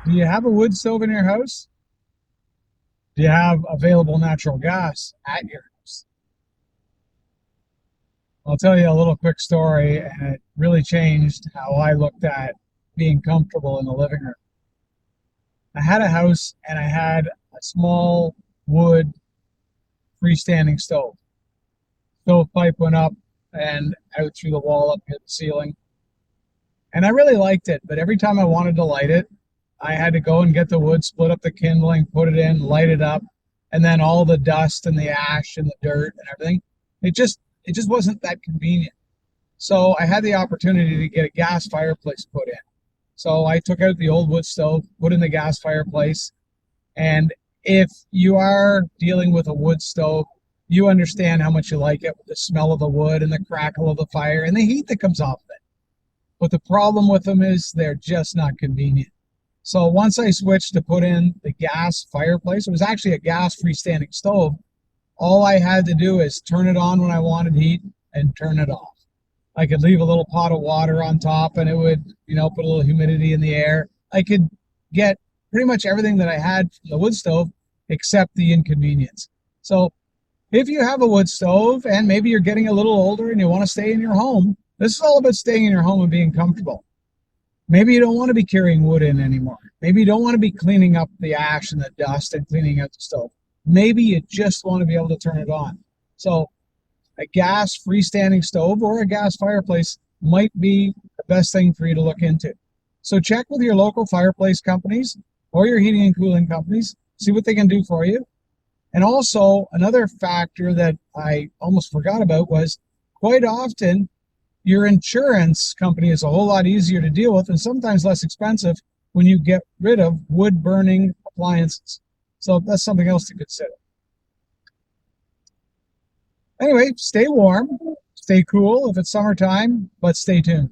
Do you have a wood stove in your house? Do you have available natural gas at your house? I'll tell you a little quick story, and it really changed how I looked at being comfortable in the living room. I had a house and I had a small wood freestanding stove. Stovepipe went up and out through the wall up to the ceiling. And I really liked it, but every time I wanted to light it, I had to go and get the wood, split up the kindling, put it in, light it up, and then all the dust and the ash and the dirt and everything. It just wasn't that convenient. So I had the opportunity to get a gas fireplace put in. So I took out the old wood stove, put in the gas fireplace, and if you are dealing with a wood stove, you understand how much you like it with the smell of the wood and the crackle of the fire and the heat that comes off of it. But the problem with them is they're just not convenient. So once I switched to put in the gas fireplace, it was actually a gas freestanding stove. All I had to do is turn it on when I wanted heat and turn it off. I could leave a little pot of water on top and it would, put a little humidity in the air. I could get pretty much everything that I had from the wood stove except the inconvenience. So if you have a wood stove and maybe you're getting a little older and you want to stay in your home, this is all about staying in your home and being comfortable. Maybe you don't want to be carrying wood in anymore. Maybe you don't want to be cleaning up the ash and the dust and cleaning out the stove. Maybe you just want to be able to turn it on. So a gas freestanding stove or a gas fireplace might be the best thing for you to look into. So check with your local fireplace companies or your heating and cooling companies, see what they can do for you. And also another factor that I almost forgot about was quite often your insurance company is a whole lot easier to deal with and sometimes less expensive when you get rid of wood burning appliances. So that's something else to consider. Anyway, stay warm, stay cool if it's summertime, but stay tuned.